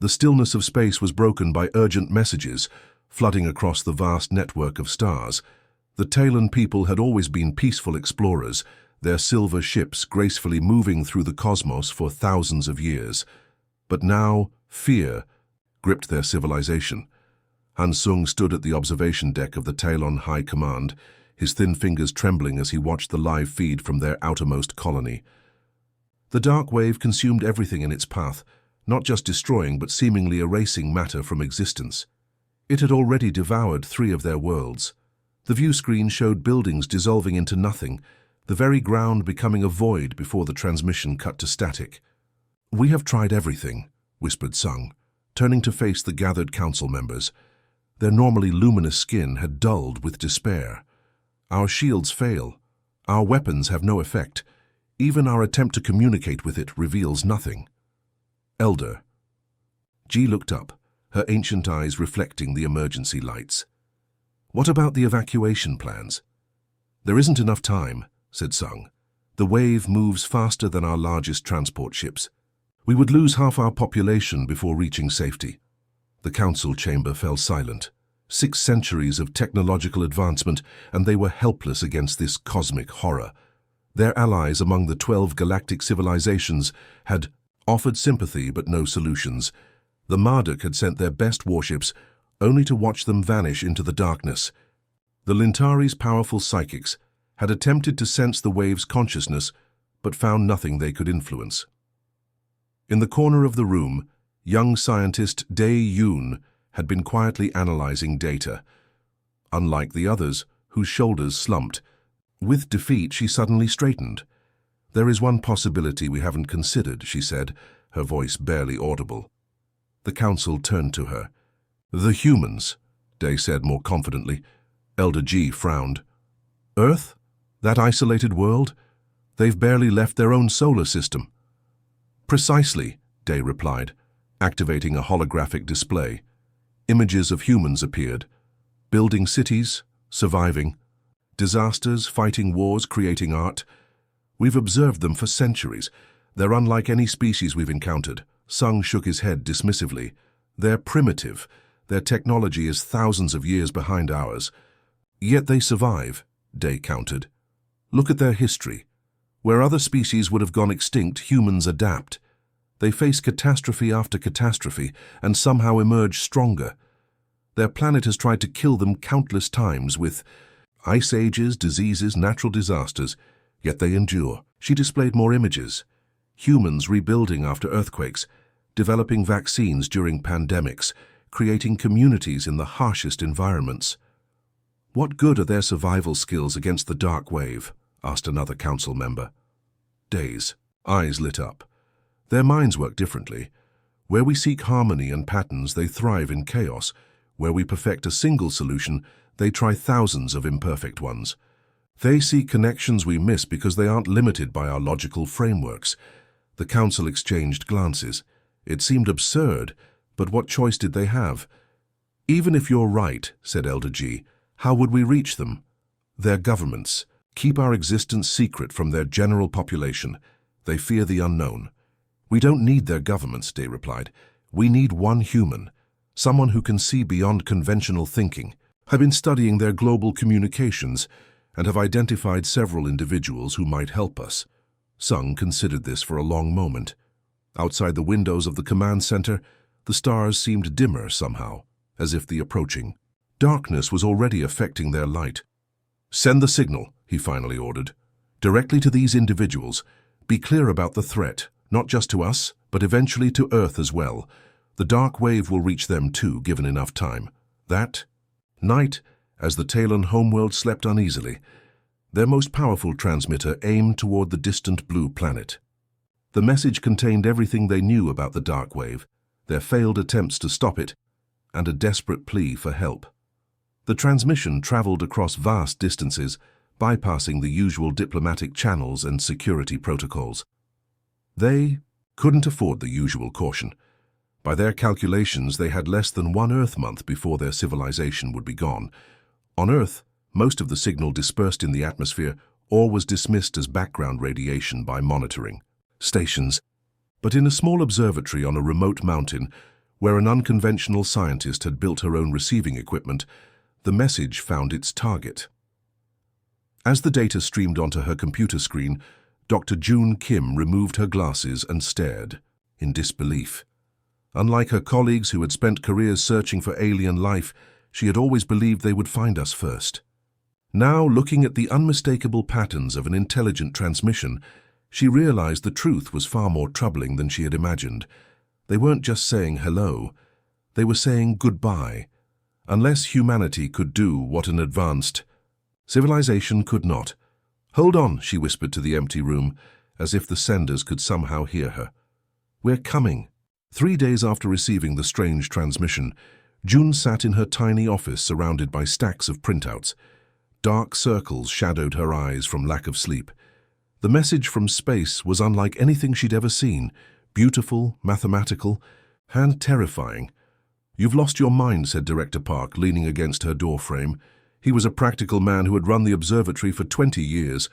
The stillness of space was broken by urgent messages, flooding across the vast network of stars. The Talon people had always been peaceful explorers, their silver ships gracefully moving through the cosmos for thousands of years. But now, fear gripped their civilization. Hansung stood at the observation deck of the Talon High Command, his thin fingers trembling as he watched the live feed from their outermost colony. The dark wave consumed everything in its path, not just destroying but seemingly erasing matter from existence. It had already devoured 3 of their worlds. The view screen showed buildings dissolving into nothing, the very ground becoming a void before the transmission cut to static. "We have tried everything," whispered Sung, turning to face the gathered council members. Their normally luminous skin had dulled with despair. "Our shields fail. Our weapons have no effect. Even our attempt to communicate with it reveals nothing." "Elder." Ji looked up, her ancient eyes reflecting the emergency lights. "What about the evacuation plans?" "There isn't enough time," said Sung. "The wave moves faster than our largest transport ships. We would lose half our population before reaching safety." The council chamber fell silent. 6 centuries of technological advancement, and they were helpless against this cosmic horror. Their allies among the 12 galactic civilizations had offered sympathy but no solutions. The Marduk had sent their best warships, only to watch them vanish into the darkness. The Lintari's powerful psychics had attempted to sense the wave's consciousness, but found nothing they could influence. In the corner of the room, young scientist Dae Yoon had been quietly analyzing data. Unlike the others, whose shoulders slumped, with defeat she suddenly straightened. "There is one possibility we haven't considered," she said, her voice barely audible. The council turned to her. "The humans," Dae said more confidently. Elder Ji frowned. "Earth? That isolated world? They've barely left their own solar system." "Precisely," Dae replied, activating a holographic display. Images of humans appeared. Building cities, surviving. Disasters, fighting wars, creating art. "We've observed them for centuries. They're unlike any species we've encountered." Sung shook his head dismissively. "They're primitive. Their technology is thousands of years behind ours. Yet they survive," Dae countered. "Look at their history. Where other species would have gone extinct, humans adapt. They face catastrophe after catastrophe and somehow emerge stronger. Their planet has tried to kill them countless times with ice ages, diseases, natural disasters, yet they endure." She displayed more images. Humans rebuilding after earthquakes, developing vaccines during pandemics, creating communities in the harshest environments. "What good are their survival skills against the dark wave?" asked another council member. Dae's eyes lit up. "Their minds work differently. Where we seek harmony and patterns, they thrive in chaos. Where we perfect a single solution, they try thousands of imperfect ones. They see connections we miss because they aren't limited by our logical frameworks." The council exchanged glances. It seemed absurd, but what choice did they have? "Even if you're right," said Elder Ji, "how would we reach them?" "Their governments keep our existence secret from their general population. They fear the unknown." "We don't need their governments," Dae replied. "We need one human, someone who can see beyond conventional thinking. I've been studying their global communications and have identified several individuals who might help us." Sung considered this for a long moment. Outside the windows of the command center, the stars seemed dimmer somehow, as if the approaching darkness was already affecting their light. "Send the signal," he finally ordered, "directly to these individuals. Be clear about the threat, not just to us, but eventually to Earth as well. The dark wave will reach them too, given enough time." That night, as the Talon homeworld slept uneasily, their most powerful transmitter aimed toward the distant blue planet. The message contained everything they knew about the dark wave, their failed attempts to stop it, and a desperate plea for help. The transmission traveled across vast distances, bypassing the usual diplomatic channels and security protocols. They couldn't afford the usual caution. By their calculations, they had less than 1 Earth month before their civilization would be gone. On Earth, most of the signal dispersed in the atmosphere or was dismissed as background radiation by monitoring stations. But in a small observatory on a remote mountain, Where an unconventional scientist had built her own receiving equipment, the message found its target. As the data streamed onto her computer screen, Dr. June Kim removed her glasses and stared, in disbelief. Unlike her colleagues who had spent careers searching for alien life, she had always believed they would find us first. Now, looking at the unmistakable patterns of an intelligent transmission, she realized the truth was far more troubling than she had imagined. They weren't just saying hello, they were saying goodbye. Unless humanity could do what an advanced civilization could not. "Hold on," she whispered to the empty room, as if the senders could somehow hear her. "We're coming." 3 days after receiving the strange transmission, June sat in her tiny office surrounded by stacks of printouts. Dark circles shadowed her eyes from lack of sleep. The message from space was unlike anything she'd ever seen, beautiful, mathematical, and terrifying. "You've lost your mind," said Director Park, leaning against her doorframe. He was a practical man who had run the observatory for 20 years.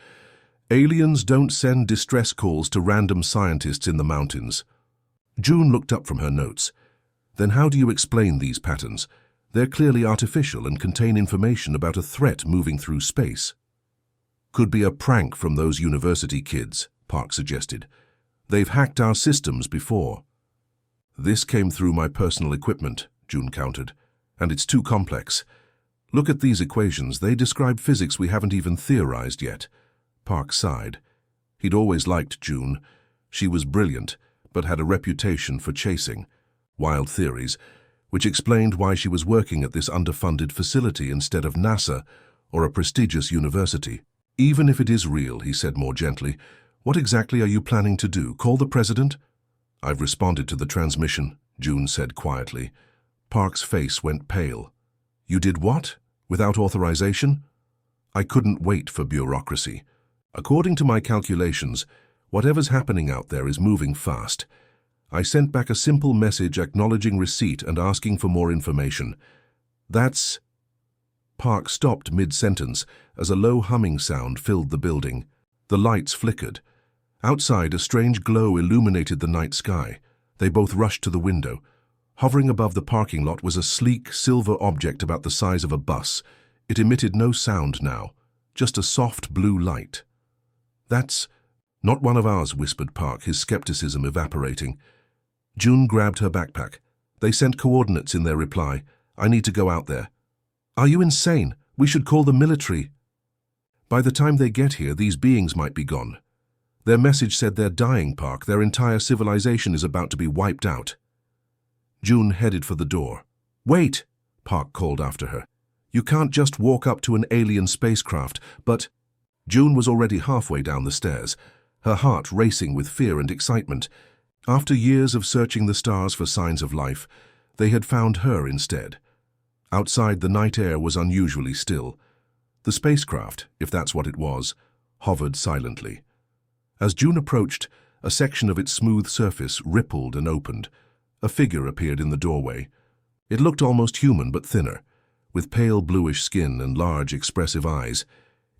"Aliens don't send distress calls to random scientists in the mountains." June looked up from her notes. "Then how do you explain these patterns? They're clearly artificial and contain information about a threat moving through space." "Could be a prank from those university kids," Park suggested. "They've hacked our systems before." "This came through my personal equipment," June countered, "and it's too complex. Look at these equations. They describe physics we haven't even theorized yet." Park sighed. He'd always liked June. She was brilliant, but had a reputation for chasing wild theories, which explained why she was working at this underfunded facility instead of NASA or a prestigious university. "Even if it is real," he said more gently, "what exactly are you planning to do? Call the president?" "I've responded to the transmission," June said quietly. Park's face went pale. "You did what? Without authorization?" "I couldn't wait for bureaucracy. According to my calculations, whatever's happening out there is moving fast. I sent back a simple message acknowledging receipt and asking for more information. That's—" Park stopped mid-sentence as a low humming sound filled the building. The lights flickered. Outside, a strange glow illuminated the night sky. They both rushed to the window. Hovering above the parking lot was a sleek, silver object about the size of a bus. It emitted no sound now, just a soft blue light. "That's not one of ours," whispered Park, his skepticism evaporating. June grabbed her backpack. "They sent coordinates in their reply. I need to go out there." "Are you insane? We should call the military." "By the time they get here, these beings might be gone. Their message said they're dying, Park. Their entire civilization is about to be wiped out." June headed for the door. "Wait!" Park called after her. "You can't just walk up to an alien spacecraft." But June was already halfway down the stairs, her heart racing with fear and excitement. After years of searching the stars for signs of life, they had found her instead. Outside, the night air was unusually still. The spacecraft, if that's what it was, hovered silently. As June approached, a section of its smooth surface rippled and opened. A figure appeared in the doorway. It looked almost human but thinner, with pale bluish skin and large expressive eyes.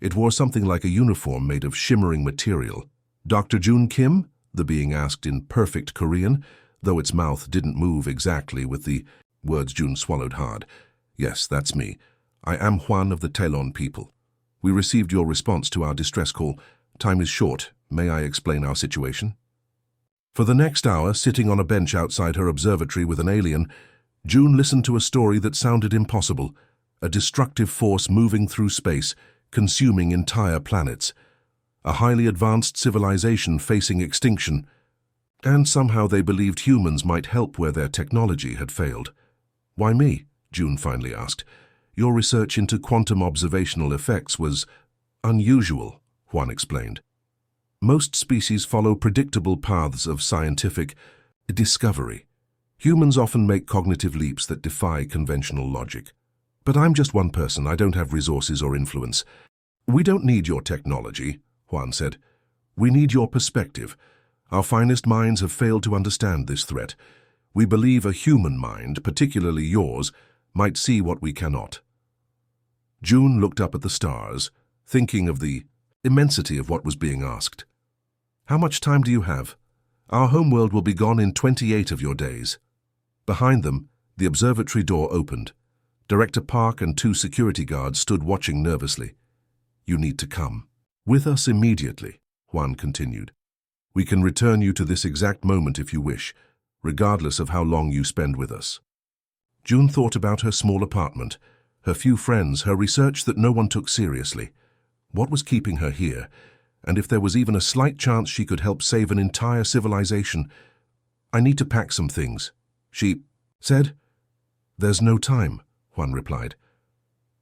It wore something like a uniform made of shimmering material. "Dr. June Kim?" the being asked in perfect Korean, though its mouth didn't move exactly with the words. June swallowed hard. "Yes, that's me. I am Juan of the Telon people. We received your response to our distress call. Time is short. May I explain our situation?" For the next hour, sitting on a bench outside her observatory with an alien, June listened to a story that sounded impossible, a destructive force moving through space, consuming entire planets, a highly advanced civilization facing extinction, and somehow they believed humans might help where their technology had failed. "Why me?" June finally asked. "Your research into quantum observational effects was unusual," Juan explained. "Most species follow predictable paths of scientific discovery. Humans often make cognitive leaps that defy conventional logic. But I'm just one person. I don't have resources or influence." "We don't need your technology," Juan said. "We need your perspective. Our finest minds have failed to understand this threat. We believe a human mind, particularly yours, might see what we cannot." June looked up at the stars, thinking of the immensity of what was being asked. "How much time do you have? Our homeworld will be gone in 28 of your days." Behind them, the observatory door opened. Director Park and 2 security guards stood watching nervously. "You need to come with us immediately," Juan continued. "We can return you to this exact moment if you wish, regardless of how long you spend with us." June thought about her small apartment, her few friends, her research that no one took seriously. What was keeping her here? And if there was even a slight chance she could help save an entire civilization? "I need to pack some things," she said. "There's no time," Juan replied.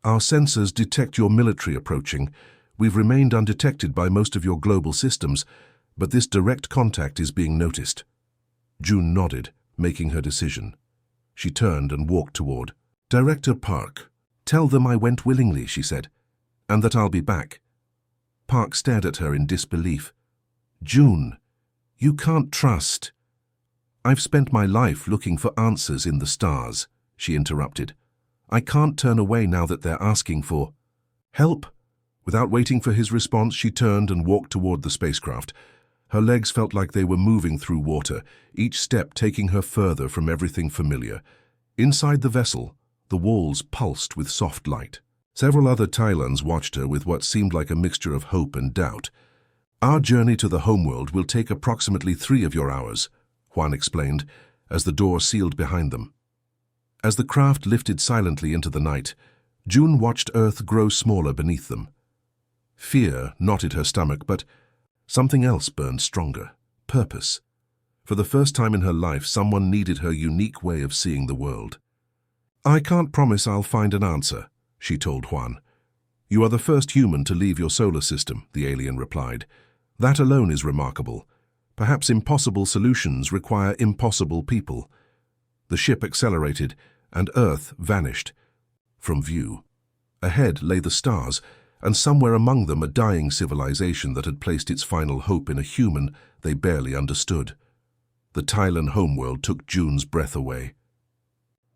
"Our sensors detect your military approaching. We've remained undetected by most of your global systems, but this direct contact is being noticed." June nodded, making her decision. She turned and walked toward Director Park. "Tell them I went willingly," she said, "and that I'll be back." Park stared at her in disbelief. "June, you can't trust—" "I've spent my life looking for answers in the stars," she interrupted. "I can't turn away now that they're asking for help." Without waiting for his response, she turned and walked toward the spacecraft. Her legs felt like they were moving through water, each step taking her further from everything familiar. Inside the vessel, the walls pulsed with soft light. Several other Tylans watched her with what seemed like a mixture of hope and doubt. "Our journey to the homeworld will take approximately 3 of your hours," Juan explained, as the door sealed behind them. As the craft lifted silently into the night, June watched Earth grow smaller beneath them. Fear knotted her stomach, but something else burned stronger: purpose. For the first time in her life, someone needed her unique way of seeing the world. "I can't promise I'll find an answer," she told Juan. "You are the first human to leave your solar system," the alien replied. "That alone is remarkable. Perhaps impossible solutions require impossible people." The ship accelerated, and Earth vanished from view. Ahead lay the stars, and somewhere among them a dying civilization that had placed its final hope in a human they barely understood. The Tylan homeworld took June's breath away.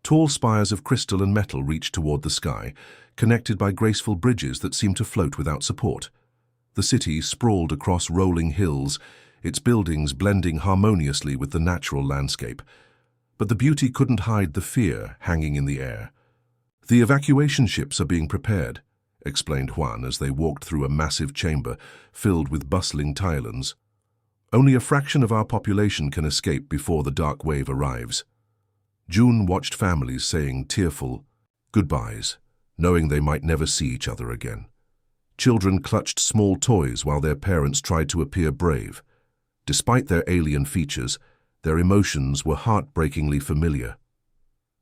Tall spires of crystal and metal reached toward the sky, connected by graceful bridges that seemed to float without support. The city sprawled across rolling hills, its buildings blending harmoniously with the natural landscape. But the beauty couldn't hide the fear hanging in the air. "The evacuation ships are being prepared," explained Juan as they walked through a massive chamber filled with bustling Tylans. "Only a fraction of our population can escape before the dark wave arrives." June watched families saying tearful goodbyes, knowing they might never see each other again. Children clutched small toys while their parents tried to appear brave. Despite their alien features, their emotions were heartbreakingly familiar.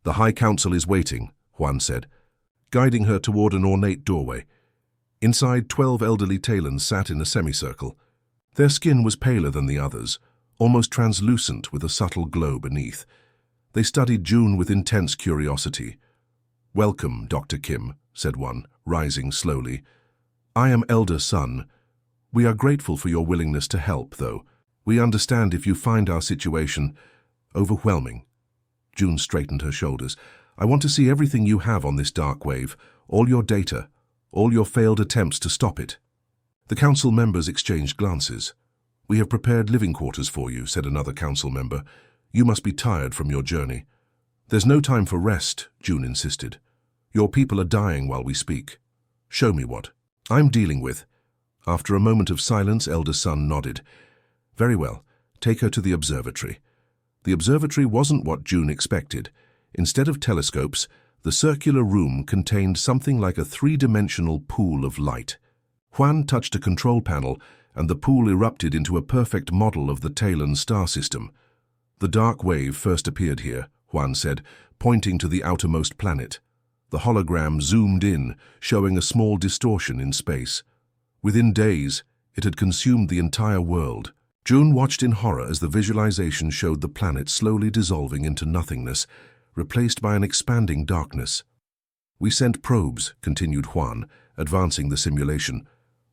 "The High Council is waiting," Juan said, guiding her toward an ornate doorway. Inside, 12 elderly Talons sat in a semicircle. Their skin was paler than the others, almost translucent with a subtle glow beneath. They studied June with intense curiosity. "Welcome, Dr. Kim," said one, rising slowly. "I am Elder Sun. We are grateful for your willingness to help, though. We understand if you find our situation overwhelming." June straightened her shoulders. "I want to see everything you have on this dark wave, all your data, all your failed attempts to stop it." The council members exchanged glances. "We have prepared living quarters for you," said another council member. "You must be tired from your journey." "There's no time for rest," June insisted. "Your people are dying while we speak." "Show me what I'm dealing with." After a moment of silence, Elder Sun nodded. "Very well. Take her to the observatory." The observatory wasn't what June expected. Instead of telescopes, the circular room contained something like a 3-dimensional pool of light. Juan touched a control panel, and the pool erupted into a perfect model of the Talon star system. "The dark wave first appeared here," Juan said, pointing to the outermost planet. The hologram zoomed in, showing a small distortion in space. Within days, it had consumed the entire world. June watched in horror as the visualization showed the planet slowly dissolving into nothingness, replaced by an expanding darkness. "We sent probes," continued Juan, advancing the simulation.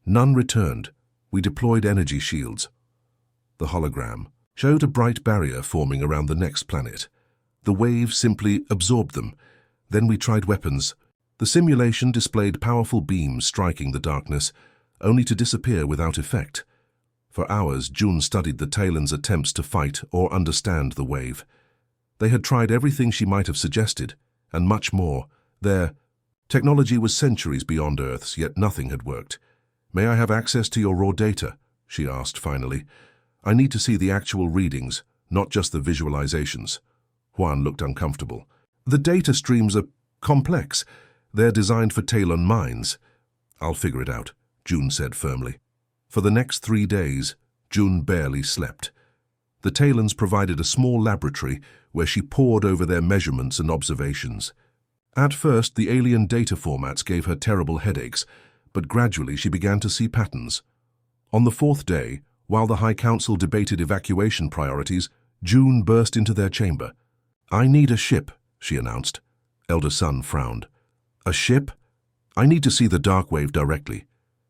"None returned. We deployed energy shields." The hologram showed a bright barrier forming around the next planet. The wave simply absorbed them. Then we tried weapons. The simulation displayed powerful beams striking the darkness, only to disappear without effect. For hours, June studied the Talons' attempts to fight or understand the wave. They had tried everything she might have suggested, and much more. Their technology was centuries beyond Earth's, yet nothing had worked. "May I have access to your raw data?" she asked finally. "I need to see the actual readings, not just the visualizations." Juan looked uncomfortable. "The data streams are complex. They're designed for Talon minds." "I'll figure it out," June said firmly. For the next 3 days, June barely slept. The Talons provided a small laboratory where she pored over their measurements and observations. At first, the alien data formats gave her terrible headaches, but gradually she began to see patterns. On the 4th day, while the High Council debated evacuation priorities, June burst into their chamber. "I need a ship," she announced. Elder Sun frowned. "A ship? I need to see the dark wave directly.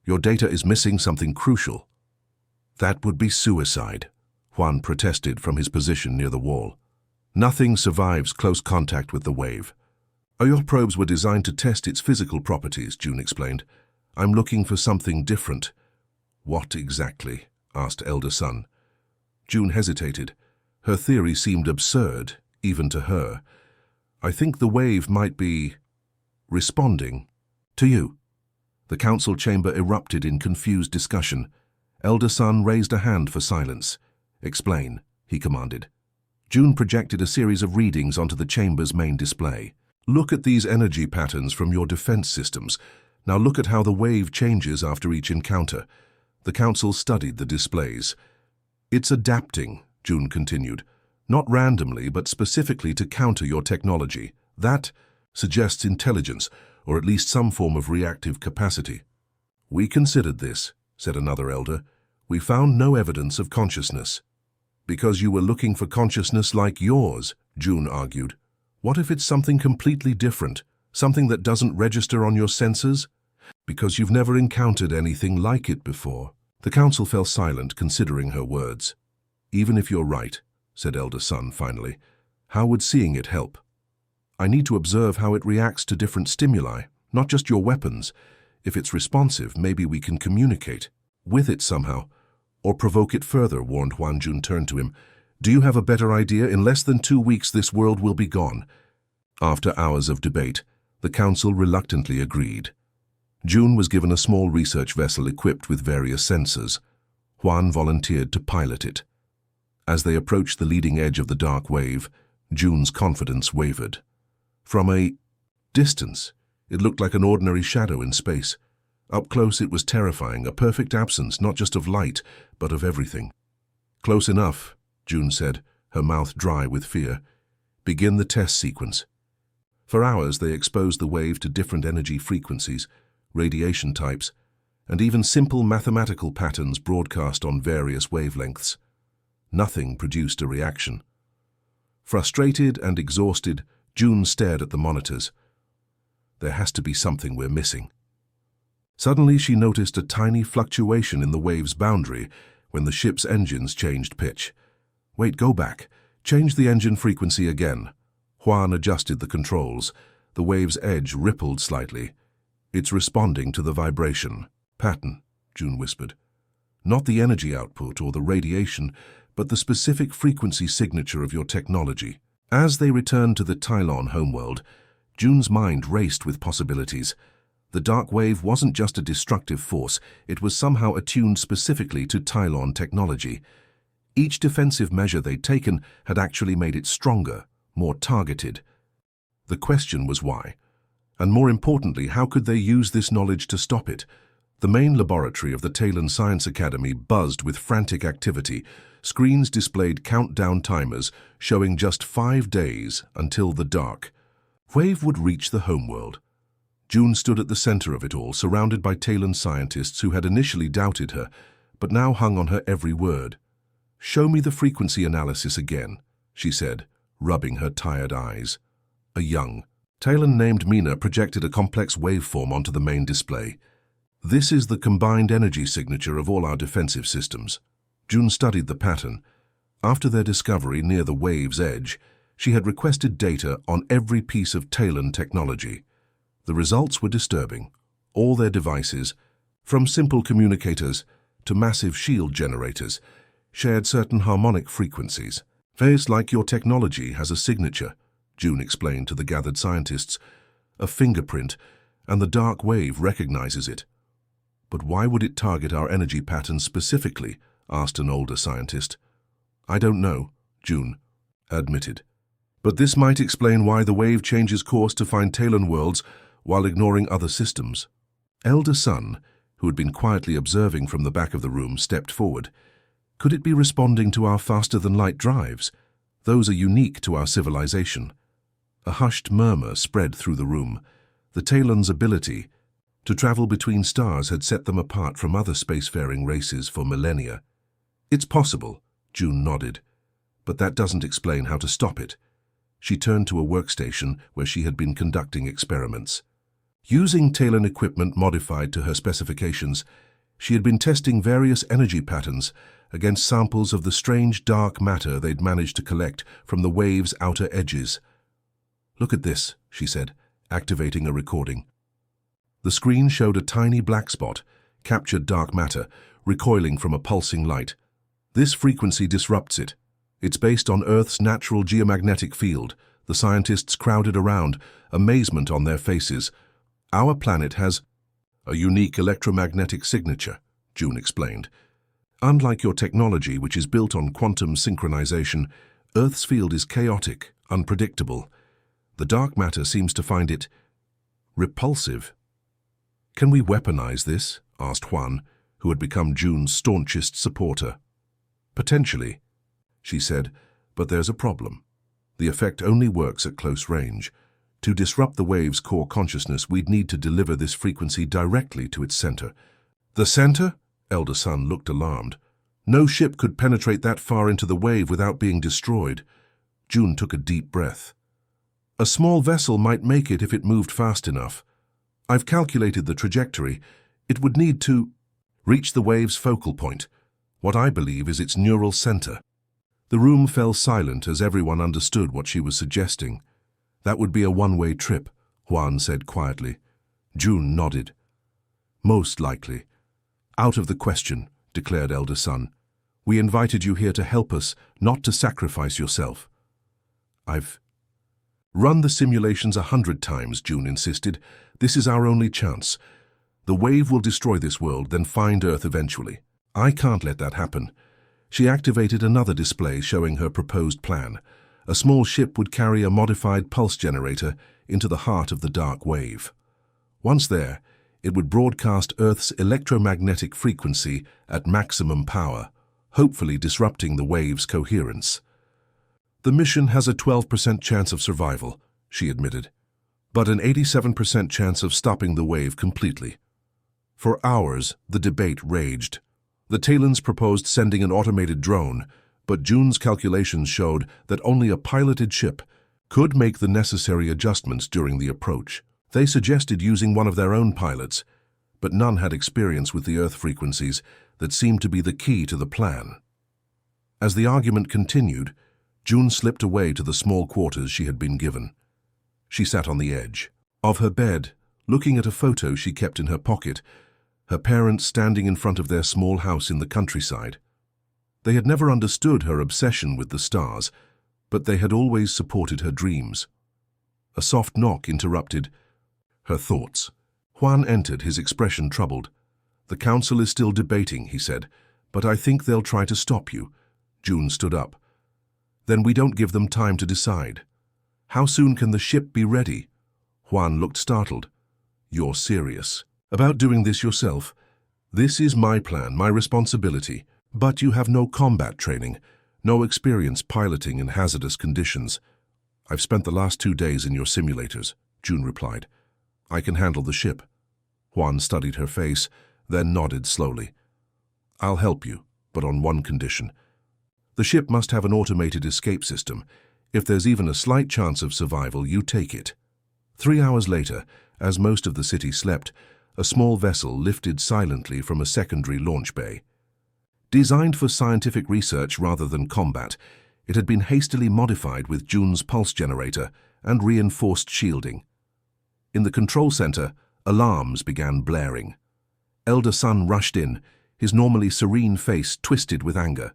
Your data is missing something crucial." "That would be suicide," Juan protested from his position near the wall. "Nothing survives close contact with the wave." "Your probes were designed to test its physical properties," June explained. "I'm looking for something different." "What exactly?" asked Elder Sun. June hesitated. Her theory seemed absurd, even to her. "I think the wave might be responding to you." The council chamber erupted in confused discussion. Elder Sun raised a hand for silence. "Explain," he commanded. June projected a series of readings onto the chamber's main display. "Look at these energy patterns from your defense systems. Now look at how the wave changes after each encounter." The council studied the displays. "It's adapting," June continued. "Not randomly, but specifically to counter your technology. That suggests intelligence, or at least some form of reactive capacity." "We considered this," said another elder. "We found no evidence of consciousness." "Because you were looking for consciousness like yours," June argued. "What if it's something completely different, something that doesn't register on your sensors?" "Because you've never encountered anything like it before." The council fell silent, considering her words. "Even if you're right," said Elder Sun finally, "how would seeing it help?" "I need to observe how it reacts to different stimuli, not just your weapons. If it's responsive, maybe we can communicate with it somehow, or provoke it further," warned Huan. Jun turned to him. "Do you have a better idea? In less than 2 weeks, this world will be gone." After hours of debate, the council reluctantly agreed. June was given a small research vessel equipped with various sensors. Huan volunteered to pilot it. As they approached the leading edge of the dark wave, June's confidence wavered. From a distance, it looked like an ordinary shadow in space. Up close, it was terrifying, a perfect absence not just of light, but of everything. "Close enough," June said, her mouth dry with fear. "Begin the test sequence." For hours, they exposed the wave to different energy frequencies, radiation types, and even simple mathematical patterns broadcast on various wavelengths. Nothing produced a reaction. Frustrated and exhausted, June stared at the monitors. There has to be something we're missing. Suddenly, she noticed a tiny fluctuation in the wave's boundary when the ship's engines changed pitch. "Wait, go back. Change the engine frequency again." Huan adjusted the controls. The wave's edge rippled slightly. "It's responding to the vibration pattern," June whispered. "Not the energy output or the radiation, but the specific frequency signature of your technology." As they returned to the Tylon homeworld, June's mind raced with possibilities. The dark wave wasn't just a destructive force, it was somehow attuned specifically to Tylon technology. Each defensive measure they'd taken had actually made it stronger, more targeted. The question was why. And more importantly, how could they use this knowledge to stop it? The main laboratory of the Talon Science Academy buzzed with frantic activity. Screens displayed countdown timers showing just 5 days until the dark wave would reach the homeworld. June stood at the center of it all, surrounded by Talon scientists who had initially doubted her, but now hung on her every word. "Show me the frequency analysis again," she said, rubbing her tired eyes. A young Talon named Mina projected a complex waveform onto the main display. "This is the combined energy signature of all our defensive systems." June studied the pattern. After their discovery near the wave's edge, she had requested data on every piece of Talon technology. The results were disturbing. All their devices, from simple communicators to massive shield generators, shared certain harmonic frequencies. "Face like your technology has a signature," June explained to the gathered scientists. "A fingerprint, and the dark wave recognizes it." "But why would it target our energy patterns specifically?" asked an older scientist. "I don't know," June admitted. "But this might explain why the wave changes course to find Talon worlds while ignoring other systems." Elder Sun, who had been quietly observing from the back of the room, stepped forward. "Could it be responding to our faster-than-light drives? Those are unique to our civilization." A hushed murmur spread through the room. The Talon's ability to travel between stars had set them apart from other spacefaring races for millennia. "It's possible," June nodded, "but that doesn't explain how to stop it." She turned to a workstation where she had been conducting experiments. Using Talon equipment modified to her specifications, she had been testing various energy patterns against samples of the strange dark matter they'd managed to collect from the wave's outer edges. "Look at this," she said, activating a recording. The screen showed a tiny black spot, captured dark matter, recoiling from a pulsing light. "This frequency disrupts it. It's based on Earth's natural geomagnetic field." The scientists crowded around, amazement on their faces. "Our planet has a unique electromagnetic signature," June explained. "Unlike your technology, which is built on quantum synchronization, Earth's field is chaotic, unpredictable. The dark matter seems to find it repulsive." "Can we weaponize this?" asked Juan, who had become June's staunchest supporter. "Potentially," she said, "but there's a problem. The effect only works at close range. To disrupt the wave's core consciousness, we'd need to deliver this frequency directly to its center." "The center?" Elder Sun looked alarmed. "No ship could penetrate that far into the wave without being destroyed." June took a deep breath. "A small vessel might make it if it moved fast enough. I've calculated the trajectory. It would need to reach the wave's focal point, what I believe is its neural center." The room fell silent as everyone understood what she was suggesting. "That would be a one-way trip," Juan said quietly. June nodded. "Most likely." "Out of the question," declared Elder Sun. "We invited you here to help us, not to sacrifice yourself." "I've run the simulations 100 times," June insisted. "This is our only chance. The wave will destroy this world, then find Earth eventually. I can't let that happen." She activated another display showing her proposed plan. A small ship would carry a modified pulse generator into the heart of the dark wave. Once there, it would broadcast Earth's electromagnetic frequency at maximum power, hopefully disrupting the wave's coherence. "The mission has a 12% chance of survival," she admitted, "but an 87% chance of stopping the wave completely." For hours, the debate raged. The Talons proposed sending an automated drone, but June's calculations showed that only a piloted ship could make the necessary adjustments during the approach. They suggested using one of their own pilots, but none had experience with the Earth frequencies that seemed to be the key to the plan. As the argument continued, June slipped away to the small quarters she had been given. She sat on the edge of her bed, looking at a photo she kept in her pocket, her parents standing in front of their small house in the countryside. They had never understood her obsession with the stars, but they had always supported her dreams. A soft knock interrupted her thoughts. Juan entered, his expression troubled. "The council is still debating," he said, "but I think they'll try to stop you." June stood up. "Then we don't give them time to decide. How soon can the ship be ready?" Juan looked startled. "You're serious about doing this yourself?" "This is my plan, my responsibility. But you have no combat training, no experience piloting in hazardous conditions." "I've spent the last 2 days in your simulators," June replied. "I can handle the ship." Juan studied her face, then nodded slowly. "I'll help you, but on one condition. The ship must have an automated escape system. If there's even a slight chance of survival, you take it." 3 hours later, as most of the city slept, a small vessel lifted silently from a secondary launch bay. Designed for scientific research rather than combat, it had been hastily modified with June's pulse generator and reinforced shielding. In the control center, alarms began blaring. Elder Sun rushed in, his normally serene face twisted with anger.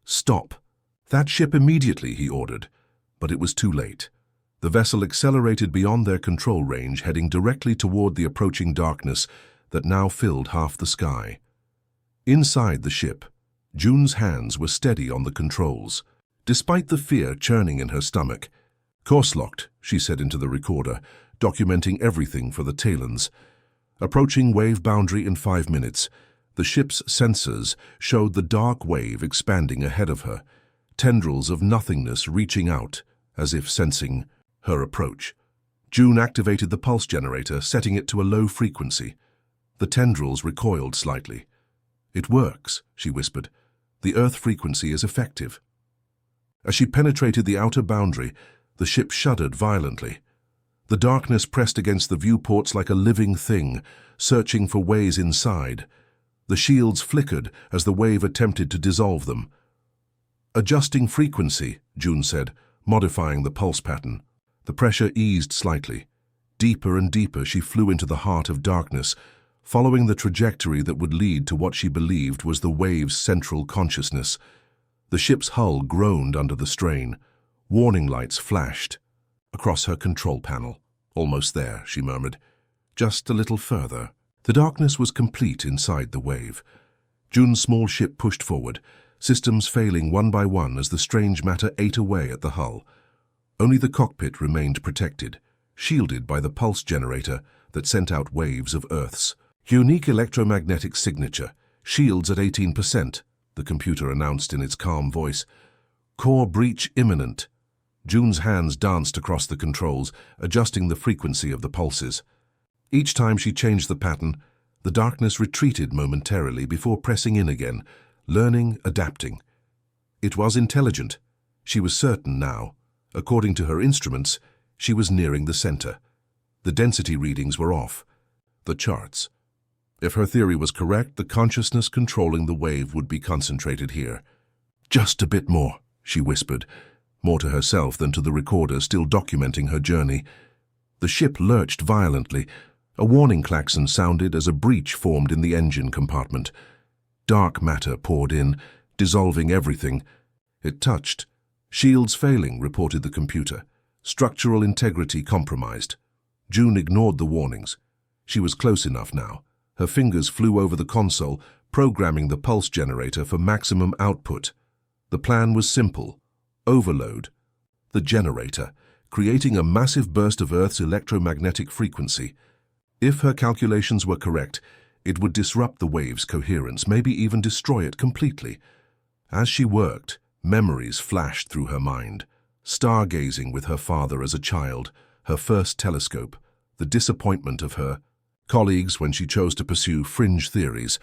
"Stop," "That ship immediately," he ordered, but it was too late. The vessel accelerated beyond their control range, heading directly toward the approaching darkness that now filled half the sky. Inside the ship, June's hands were steady on the controls, despite the fear churning in her stomach. "Course locked," she said into the recorder, documenting everything for the Talons. Approaching wave boundary in 5 minutes, the ship's sensors showed the dark wave expanding ahead of her, tendrils of nothingness reaching out, as if sensing her approach. June activated the pulse generator, setting it to a low frequency. The tendrils recoiled slightly. "It works," she whispered. "The Earth frequency is effective." As she penetrated the outer boundary, the ship shuddered violently. The darkness pressed against the viewports like a living thing, searching for ways inside. The shields flickered as the wave attempted to dissolve them. "Adjusting frequency," June said, modifying the pulse pattern. The pressure eased slightly. Deeper and deeper she flew into the heart of darkness, following the trajectory that would lead to what she believed was the wave's central consciousness. The ship's hull groaned under the strain. Warning lights flashed across her control panel. "Almost there," she murmured. "Just a little further." The darkness was complete inside the wave. June's small ship pushed forward, systems failing one by one as the strange matter ate away at the hull. Only the cockpit remained protected, shielded by the pulse generator that sent out waves of Earth's. "Unique electromagnetic signature. Shields at 18%, the computer announced in its calm voice. "Core breach imminent." June's hands danced across the controls, adjusting the frequency of the pulses. Each time she changed the pattern, the darkness retreated momentarily before pressing in again, learning, adapting. It was intelligent. She was certain now. According to her instruments, she was nearing the center. The density readings were off. The charts. If her theory was correct, the consciousness controlling the wave would be concentrated here. "Just a bit more," she whispered, more to herself than to the recorder still documenting her journey. The ship lurched violently. A warning klaxon sounded as a breach formed in the engine compartment. Dark matter poured in, dissolving everything. It touched. "Shields failing," reported the computer. "Structural integrity compromised." June ignored the warnings. She was close enough now. Her fingers flew over the console, programming the pulse generator for maximum output. The plan was simple. Overload the generator, creating a massive burst of Earth's electromagnetic frequency. If her calculations were correct, it would disrupt the wave's coherence, maybe even destroy it completely. As she worked, memories flashed through her mind. Stargazing with her father as a child, her first telescope, the disappointment of her colleagues when she chose to pursue fringe theories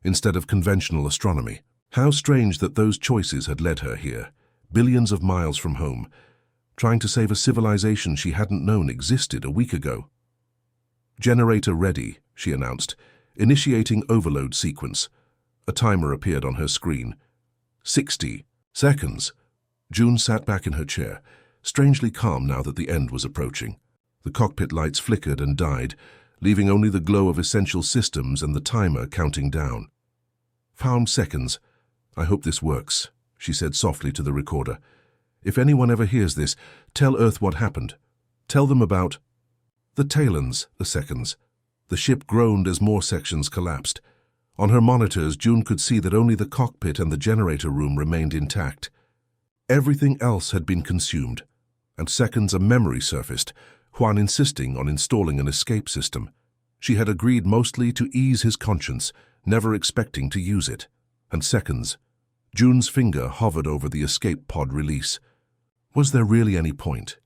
instead of conventional astronomy. How strange that those choices had led her here, billions of miles from home, trying to save a civilization she hadn't known existed a week ago. "Generator ready," she announced, initiating overload sequence. A timer appeared on her screen. 60 seconds. June sat back in her chair, strangely calm now that the end was approaching. The cockpit lights flickered and died, leaving only the glow of essential systems and the timer counting down. "Found seconds. I hope this works," she said softly to the recorder. "If anyone ever hears this, tell Earth what happened. Tell them about—" The Talons, the seconds. The ship groaned as more sections collapsed. On her monitors, June could see that only the cockpit and the generator room remained intact. Everything else had been consumed, and seconds a memory surfaced, Juan insisting on installing an escape system. She had agreed mostly to ease his conscience, never expecting to use it. And seconds. June's finger hovered over the escape pod release. Was there really any point?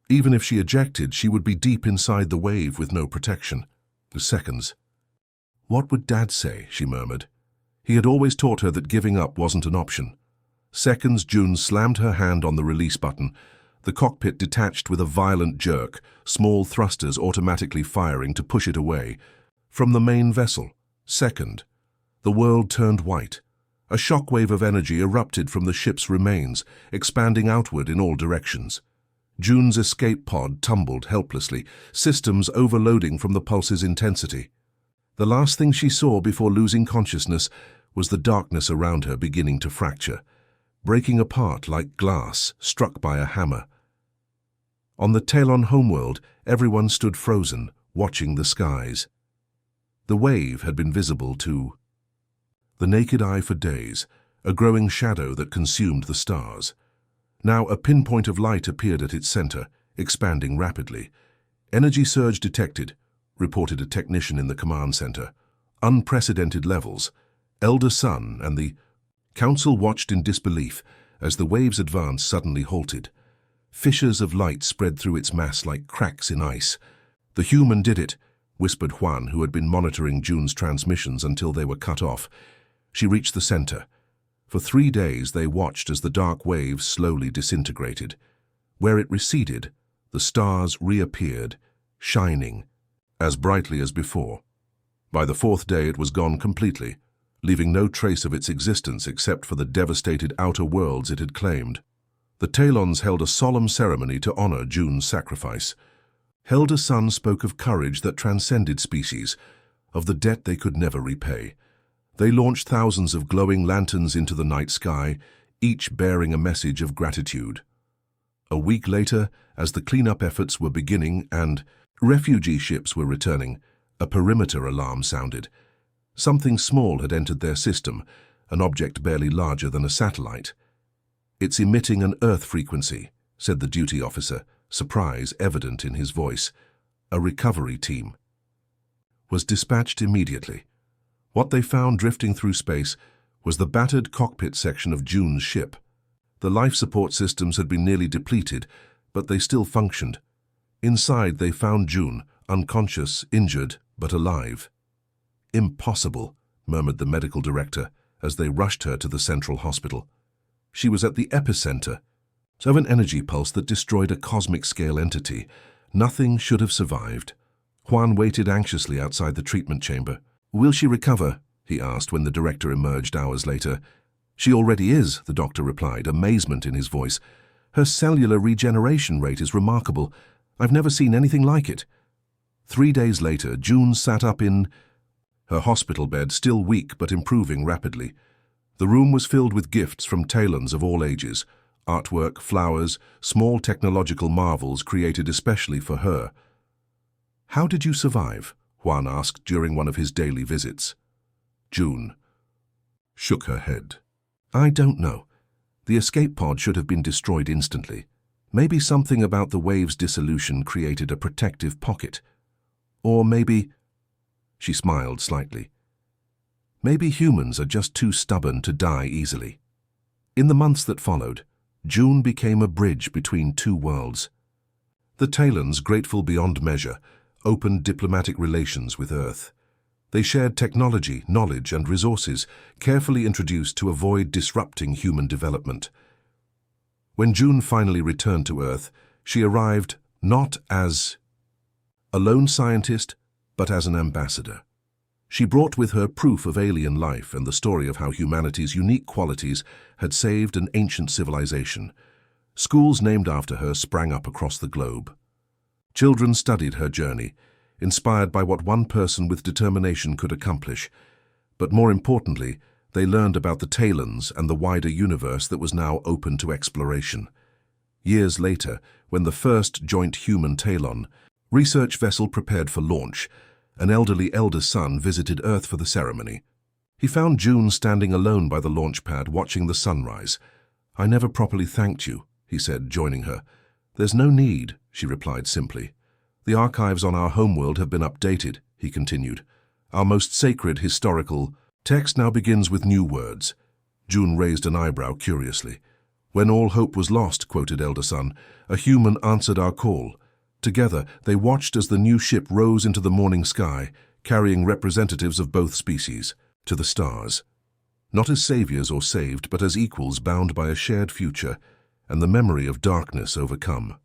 Even if she ejected, she would be deep inside the wave with no protection. Seconds. "What would Dad say?" she murmured. He had always taught her that giving up wasn't an option. Seconds. June slammed her hand on the release button. The cockpit detached with a violent jerk, small thrusters automatically firing to push it away. From the main vessel. Second. The world turned white. A shockwave of energy erupted from the ship's remains, expanding outward in all directions. June's escape pod tumbled helplessly, systems overloading from the pulse's intensity. The last thing she saw before losing consciousness was the darkness around her beginning to fracture. breaking apart like glass struck by a hammer. On the Talon homeworld, everyone stood frozen, watching the skies. The wave had been visible to the naked eye for days, a growing shadow that consumed the stars. Now a pinpoint of light appeared at its center, expanding rapidly. "Energy surge detected," reported a technician in the command center. "Unprecedented levels." Elder Sun and the council watched in disbelief as the waves advance suddenly halted. Fissures of light spread through its mass like cracks in ice. "The human did it," whispered Juan, who had been monitoring June's transmissions until they were cut off. She reached the center. For 3 days they watched as the dark waves slowly disintegrated. Where it receded, the stars reappeared, shining as brightly as before. By the 4th day it was gone completely, leaving no trace of its existence except for the devastated outer worlds it had claimed. The Talons held a solemn ceremony to honor June's sacrifice. Elder Sun spoke of courage that transcended species, of the debt they could never repay. They launched thousands of glowing lanterns into the night sky, each bearing a message of gratitude. A week later, as the cleanup efforts were beginning and refugee ships were returning, a perimeter alarm sounded. Something small had entered their system, an object barely larger than a satellite. "It's emitting an Earth frequency," said the duty officer, surprise evident in his voice. A recovery team was dispatched immediately. What they found drifting through space was the battered cockpit section of June's ship. The life support systems had been nearly depleted, but they still functioned. Inside they found June, unconscious, injured, but alive. "Impossible," murmured the medical director as they rushed her to the central hospital. She was at the epicenter of an energy pulse that destroyed a cosmic-scale entity. Nothing should have survived. Juan waited anxiously outside the treatment chamber. "Will she recover?" he asked when the director emerged hours later. "She already is," the doctor replied, amazement in his voice. "Her cellular regeneration rate is remarkable. I've never seen anything like it." 3 days later, June sat up in her hospital bed, still weak but improving rapidly. The room was filled with gifts from Talons of all ages, artwork, flowers, small technological marvels created especially for her. "How did you survive?" Juan asked during one of his daily visits. June shook her head. "I don't know. The escape pod should have been destroyed instantly. Maybe something about the wave's dissolution created a protective pocket. Or maybe—" she smiled slightly. "Maybe humans are just too stubborn to die easily." In the months that followed, June became a bridge between 2 worlds. The Talons, grateful beyond measure, opened diplomatic relations with Earth. They shared technology, knowledge, and resources, carefully introduced to avoid disrupting human development. When June finally returned to Earth, she arrived not as a lone scientist, but as an ambassador. She brought with her proof of alien life and the story of how humanity's unique qualities had saved an ancient civilization. Schools named after her sprang up across the globe. Children studied her journey, inspired by what one person with determination could accomplish. But more importantly, they learned about the Talons and the wider universe that was now open to exploration. Years later, when the first joint human Talon research vessel prepared for launch, an elderly elder son visited Earth for the ceremony. He found June standing alone by the launch pad watching the sunrise. "I never properly thanked you," he said, joining her. "There's no need," she replied simply. "The archives on our homeworld have been updated," he continued. "Our most sacred historical text now begins with new words." June raised an eyebrow curiously. "When all hope was lost," quoted Elder Sun, "a human answered our call." Together, they watched as the new ship rose into the morning sky, carrying representatives of both species to the stars. Not as saviors or saved, but as equals bound by a shared future and the memory of darkness overcome.